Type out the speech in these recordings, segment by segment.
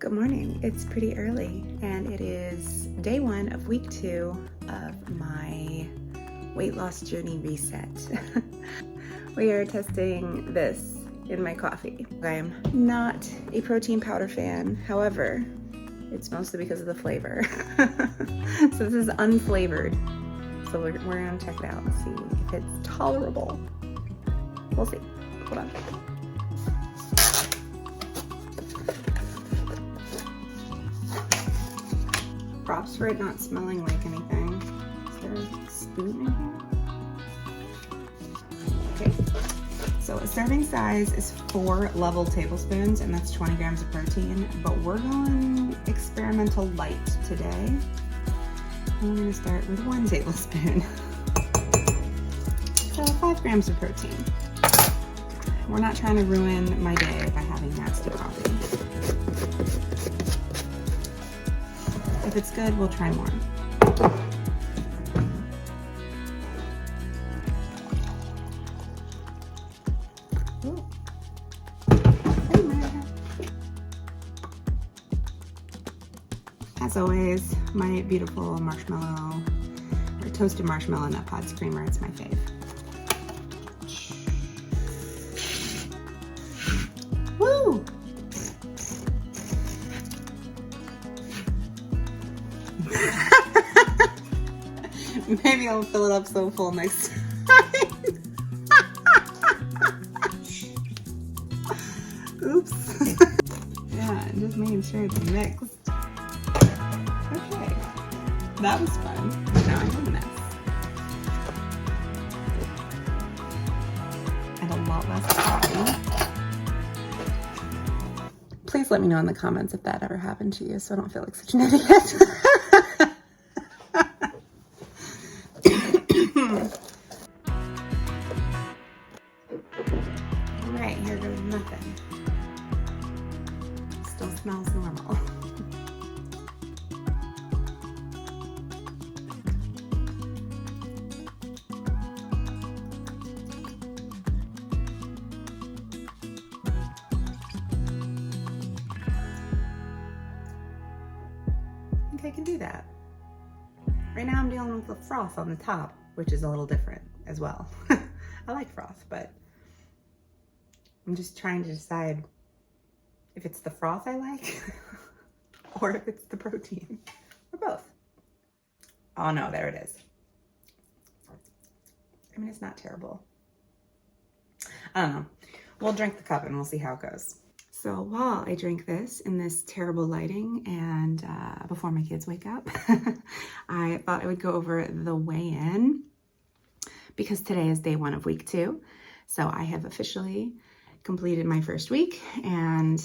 Good morning. It's pretty early and it is day 1 of week 2 of my weight loss journey reset. We are testing this in my coffee. I'm not a protein powder fan. However, it's mostly because of the flavor. So this is unflavored. So we're gonna check it out and see if it's tolerable. We'll see. Hold on. Props for it not smelling like anything. Is there a spoon in here? Okay. So a serving size is 4 level tablespoons, and that's 20 grams of protein, but we're going experimental light today. I'm gonna start with 1 tablespoon. So 5 grams of protein. We're not trying to ruin my day by having nasty coffee. If it's good, we'll try more. Ooh. Hey, Maya. As always, my beautiful marshmallow, or toasted marshmallow nut pod creamer, it's my fave. Woo! Maybe I'll fill it up so full next time. Oops. Yeah, just making sure it's mixed. Okay, that was fun. Now I'm a mess. And a lot less coffee. Please let me know in the comments if that ever happened to you so I don't feel like such an idiot. Alright, here goes nothing. Still smells normal. I think I can do that. Right now I'm dealing with the froth on the top, which is a little different as well. I like froth, but I'm just trying to decide if it's the froth I like or if it's the protein, or both. Oh no, there it is. I mean, it's not terrible. I don't know. We'll drink the cup and we'll see how it goes. So while I drink this in this terrible lighting and before my kids wake up, I thought I would go over the weigh-in because today is day 1 of week 2. So I have officially completed my first week and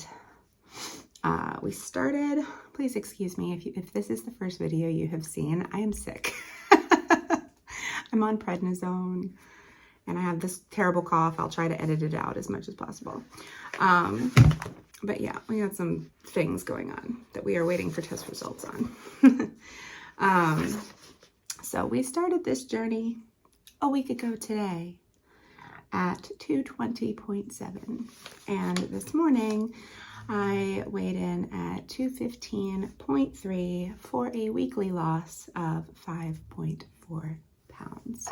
we started, please excuse me if this is the first video you have seen, I am sick. I'm on prednisone and I have this terrible cough. I'll try to edit it out as much as possible. But yeah, we got some things going on that we are waiting for test results on. So we started this journey a week ago today at 220.7. And this morning I weighed in at 215.3 for a weekly loss of 5.4 pounds,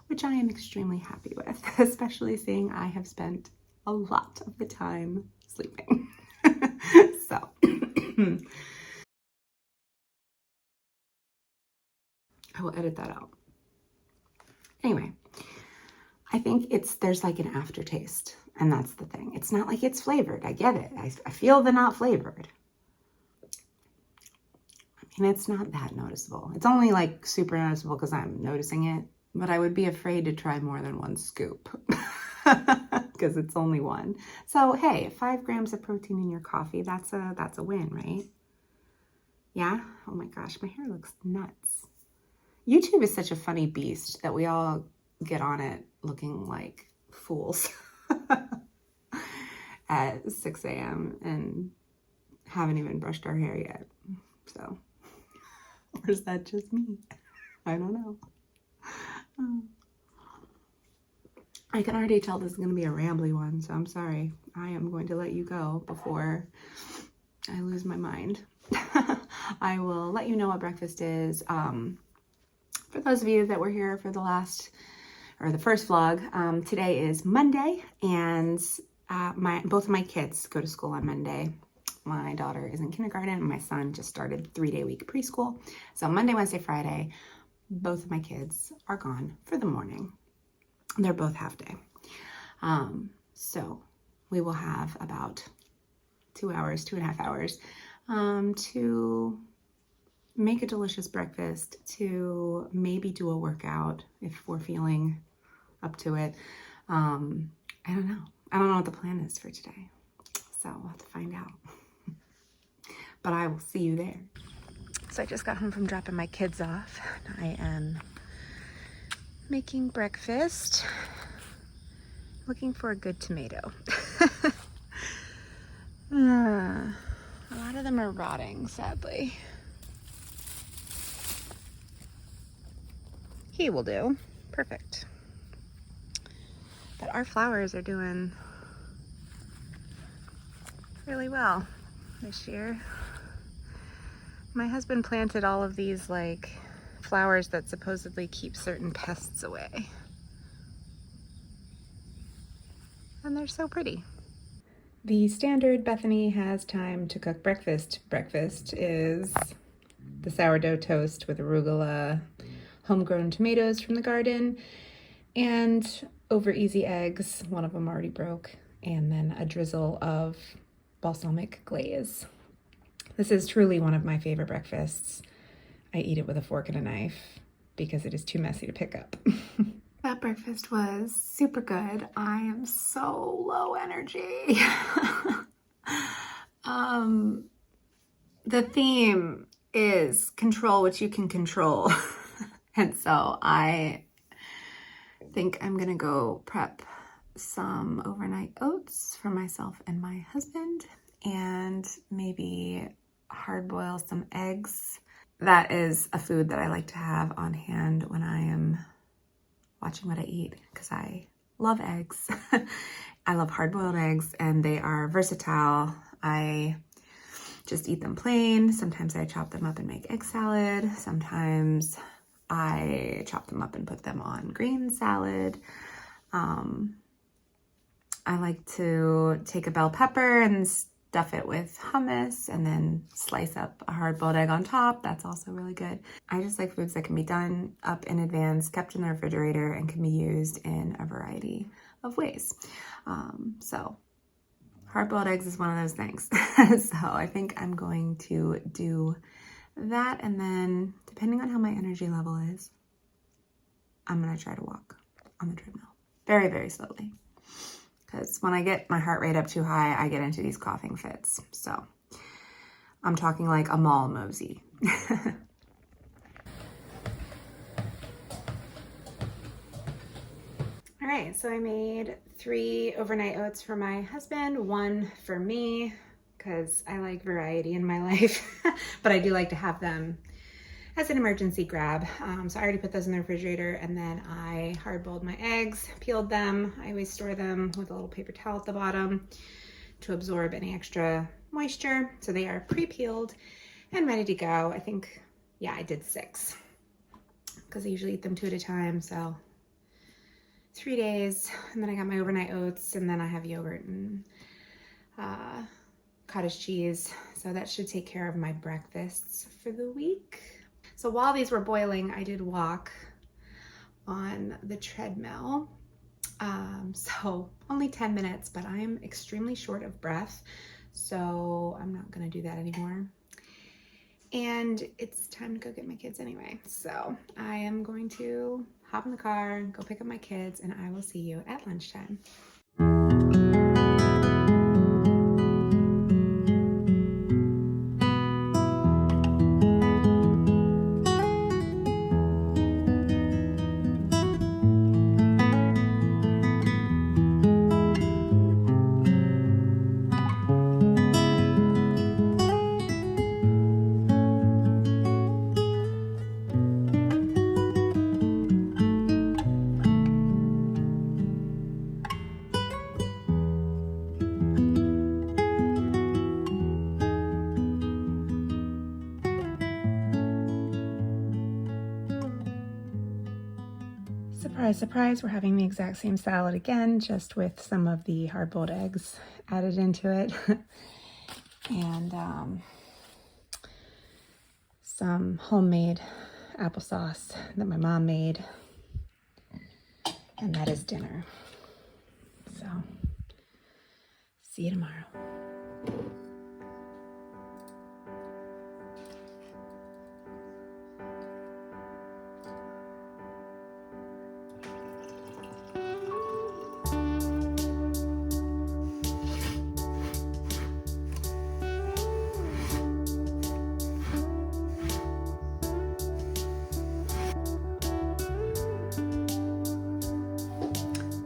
which I am extremely happy with, especially seeing I have spent a lot of the time sleeping. So I will edit that out. Anyway, I think there's like an aftertaste, and that's the thing. It's not like it's flavored. I get it. I feel the not flavored. I mean, it's not that noticeable. It's only like super noticeable because I'm noticing it, but I would be afraid to try more than 1 scoop because it's only 1. So hey, 5 grams of protein in your coffee, that's a win, right? Yeah? Oh my gosh, my hair looks nuts. YouTube is such a funny beast that we all get on it looking like fools at 6 a.m. and haven't even brushed our hair yet. So, or is that just me? I don't know. I can already tell this is going to be a rambly one, so I'm sorry. I am going to let you go before I lose my mind. I will let you know what breakfast is. For those of you that were here for the first vlog, today is Monday, and both of my kids go to school on Monday. My daughter is in kindergarten, and my son just started 3-day-week preschool. So Monday, Wednesday, Friday, both of my kids are gone for the morning. They're both half day. So we will have about 2.5 hours, to make a delicious breakfast, to maybe do a workout if we're feeling up to it. I don't know. I don't know what the plan is for today. So we'll have to find out. But I will see you there. So I just got home from dropping my kids off. I am making breakfast. Looking for a good tomato. A lot of them are rotting, sadly. He will do. Perfect. But our flowers are doing really well this year. My husband planted all of these like flowers that supposedly keep certain pests away. And they're so pretty. The standard Bethany has time to cook breakfast. Breakfast is the sourdough toast with arugula, homegrown tomatoes from the garden, and over easy eggs, one of them already broke, and then a drizzle of balsamic glaze. This is truly one of my favorite breakfasts. I eat it with a fork and a knife because it is too messy to pick up. That breakfast was super good. I am so low energy. The theme is control what you can control. And so I think I'm gonna go prep some overnight oats for myself and my husband, and maybe hard boil some eggs. That is a food that I like to have on hand when I am watching what I eat, because I love eggs. I love hard-boiled eggs, and they are versatile. I just eat them plain. Sometimes I chop them up and make egg salad. Sometimes I chop them up and put them on green salad. I like to take a bell pepper and stuff it with hummus and then slice up a hard-boiled egg on top. That's also really good. I just like foods that can be done up in advance, kept in the refrigerator, and can be used in a variety of ways. So hard-boiled eggs is one of those things. So I think I'm going to do that, and then depending on how my energy level is, I'm gonna try to walk on the treadmill very, very slowly. Because when I get my heart rate up too high, I get into these coughing fits. So I'm talking like a mall mosey. All right, so I made 3 overnight oats for my husband, 1 for me, because I like variety in my life, but I do like to have them as an emergency grab. So I already put those in the refrigerator, and then I hard-boiled my eggs, peeled them. I always store them with a little paper towel at the bottom to absorb any extra moisture. So they are pre-peeled and ready to go. I think, yeah, I did 6 because I usually eat them 2 at a time. So 3 days, and then I got my overnight oats, and then I have yogurt and cottage cheese. So that should take care of my breakfasts for the week. So while these were boiling, I did walk on the treadmill. So only 10 minutes, but I am extremely short of breath, so I'm not gonna do that anymore. And it's time to go get my kids anyway. So I am going to hop in the car, go pick up my kids, and I will see you at lunchtime. Surprise, surprise, we're having the exact same salad again, just with some of the hard-boiled eggs added into it. And some homemade applesauce that my mom made. And that is dinner. So, see you tomorrow.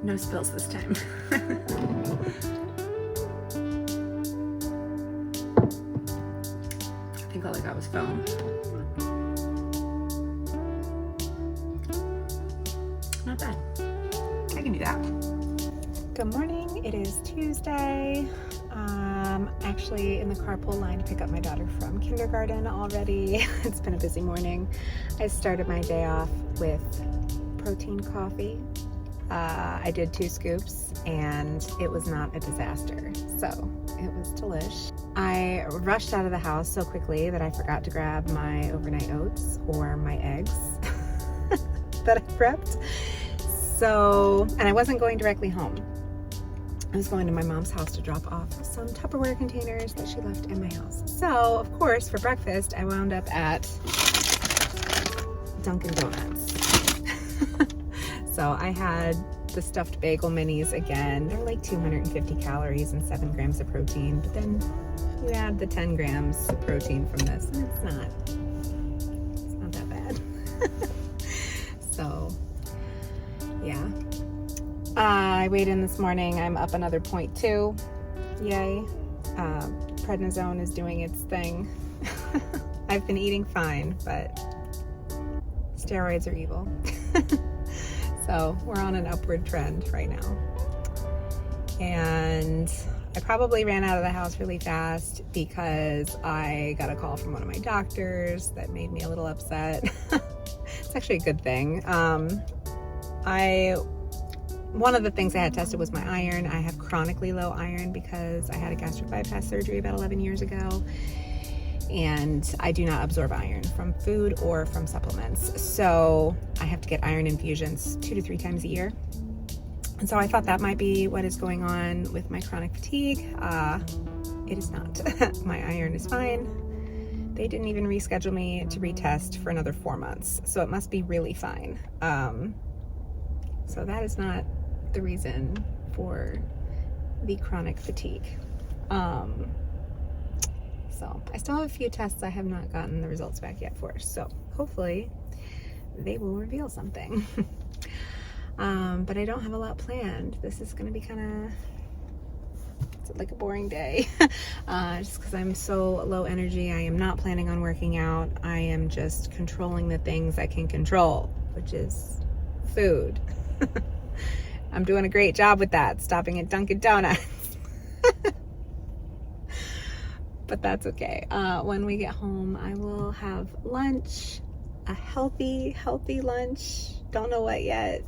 No spills this time. I think all I got was foam. Not bad. I can do that. Good morning. It is Tuesday. Actually in the carpool line to pick up my daughter from kindergarten already. It's been a busy morning. I started my day off with protein coffee. I did 2 scoops and it was not a disaster, so it was delish. I rushed out of the house so quickly that I forgot to grab my overnight oats or my eggs that I prepped. So, and I wasn't going directly home. I was going to my mom's house to drop off some Tupperware containers that she left in my house. So, of course, for breakfast, I wound up at Dunkin' Donuts. So I had the stuffed bagel minis again. They're like 250 calories and 7 grams of protein, but then you add the 10 grams of protein from this, and it's not that bad. So, yeah. I weighed in this morning. I'm up another 0.2. Yay. Prednisone is doing its thing. I've been eating fine, but steroids are evil. So we're on an upward trend right now. And I probably ran out of the house really fast because I got a call from one of my doctors that made me a little upset. It's actually a good thing. One of the things I had tested was my iron. I have chronically low iron because I had a gastric bypass surgery about 11 years ago. And I do not absorb iron from food or from supplements. So I have to get iron infusions 2 to 3 times a year. And so I thought that might be what is going on with my chronic fatigue. It is not. My iron is fine. They didn't even reschedule me to retest for another 4 months. So it must be really fine. So that is not the reason for the chronic fatigue. So I still have a few tests I have not gotten the results back yet for. So hopefully they will reveal something. But I don't have a lot planned. This is going to be kind of like a boring day. Just because I'm so low energy. I am not planning on working out. I am just controlling the things I can control, which is food. I'm doing a great job with that, stopping at Dunkin' Donuts. But that's okay. When we get home, I will have lunch, a healthy lunch. Don't know what yet,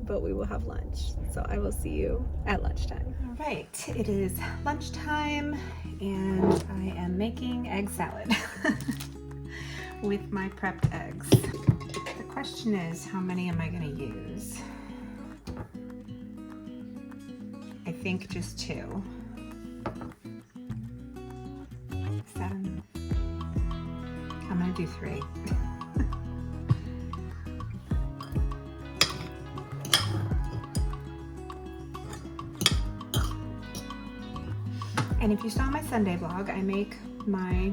but we will have lunch. So I will see you at lunchtime. All right, it is lunchtime and I am making egg salad with my prepped eggs. The question is, how many am I gonna use? I think just 2. I'm gonna do 3. And if you saw my Sunday vlog, I make my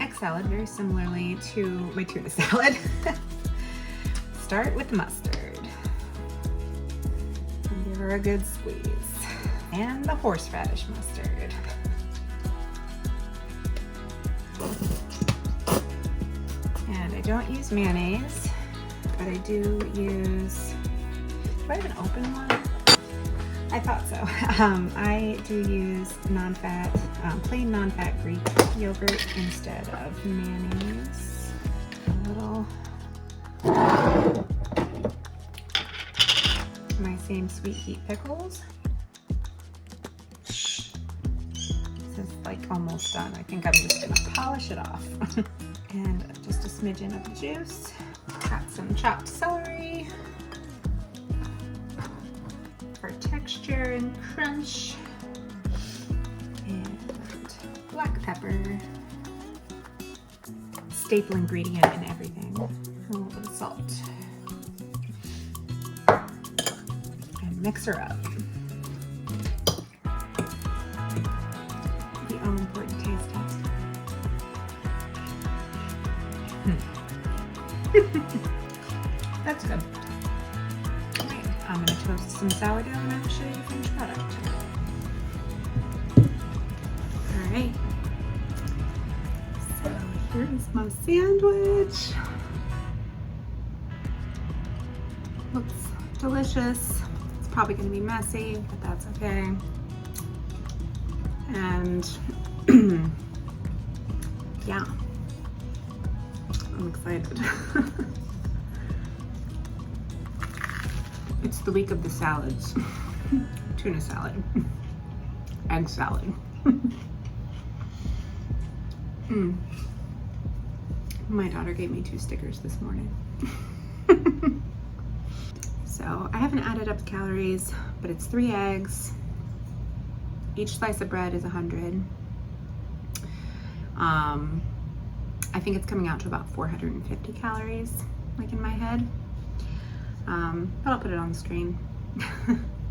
egg salad very similarly to my tuna salad. Start with mustard. And give her a good squeeze. And the horseradish mustard. And I don't use mayonnaise, but I do use, do I have an open one? I thought so. I do use non-fat, plain non-fat Greek yogurt instead of mayonnaise. A little same sweet heat pickles. This is like almost done. I think I'm just gonna polish it off. And just a smidgen of juice. Got some chopped celery for texture and crunch. And black pepper. Staple ingredient in everything. A little bit of salt. And mix her up. The all-important taste test. That's good. Okay, I'm gonna toast some sourdough and I'll show you the finished product. Alright. So here's my sandwich. Looks delicious. It's probably gonna be messy, but that's okay. And yeah, I'm excited. It's the week of the salads. Tuna salad, egg salad. My daughter gave me 2 stickers this morning. So I haven't added up the calories, but it's 3 eggs. Each slice of bread is 100. I think it's coming out to about 450 calories, like in my head. But I'll put it on the screen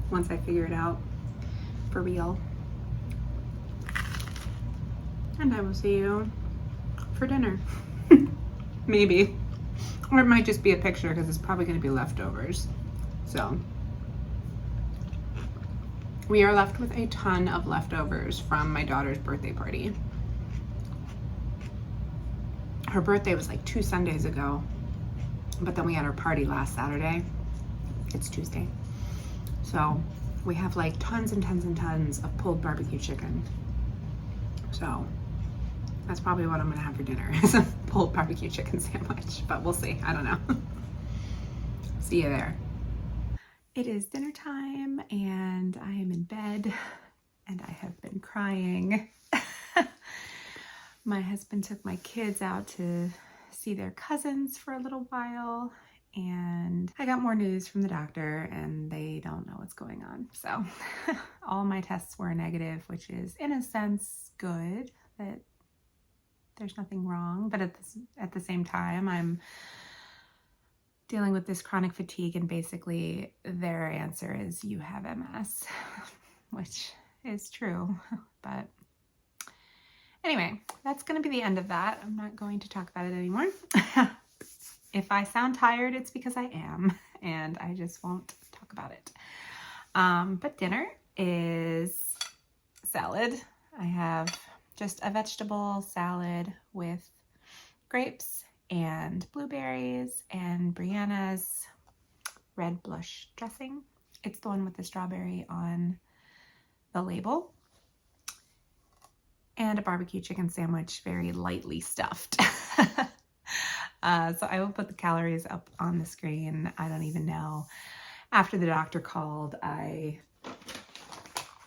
once I figure it out for real. And I will see you for dinner. Maybe. Or it might just be a picture because it's probably going to be leftovers. So we are left with a ton of leftovers from my daughter's birthday party. Her birthday was like 2 Sundays ago, but then we had our party last Saturday. It's Tuesday. So we have like tons and tons and tons of pulled barbecue chicken. So that's probably what I'm gonna have for dinner, is a pulled barbecue chicken sandwich, but we'll see, I don't know. See you there. It is dinner time and I am in bed and I have been crying. My husband took my kids out to see their cousins for a little while, and I got more news from the doctor and they don't know what's going on. So all my tests were negative, which is in a sense good that there's nothing wrong, but at the same time I'm dealing with this chronic fatigue, and basically their answer is you have MS, which is true. But anyway, that's going to be the end of that. I'm not going to talk about it anymore. If I sound tired, it's because I am, and I just won't talk about it. But dinner is salad. I have just a vegetable salad with grapes and blueberries and Brianna's red blush dressing. It's the one with the strawberry on the label. And a barbecue chicken sandwich, very lightly stuffed. So I will put the calories up on the screen. I don't even know. After the doctor called, I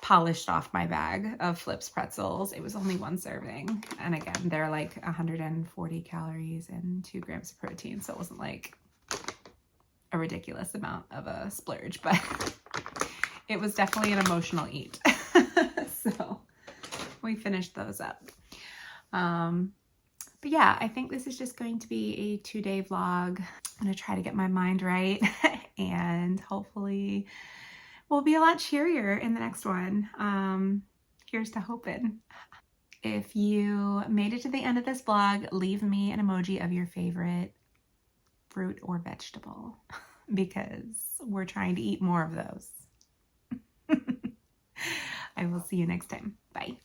polished off my bag of Flips pretzels. It was only 1 serving. And again, they're like 140 calories and 2 grams of protein. So it wasn't like a ridiculous amount of a splurge, but it was definitely an emotional eat. So we finished those up. But yeah, I think this is just going to be a 2-day vlog. I'm gonna try to get my mind right and hopefully we'll be a lot cheerier in the next one. Here's to hoping. If you made it to the end of this vlog, leave me an emoji of your favorite fruit or vegetable because we're trying to eat more of those. I will see you next time. Bye.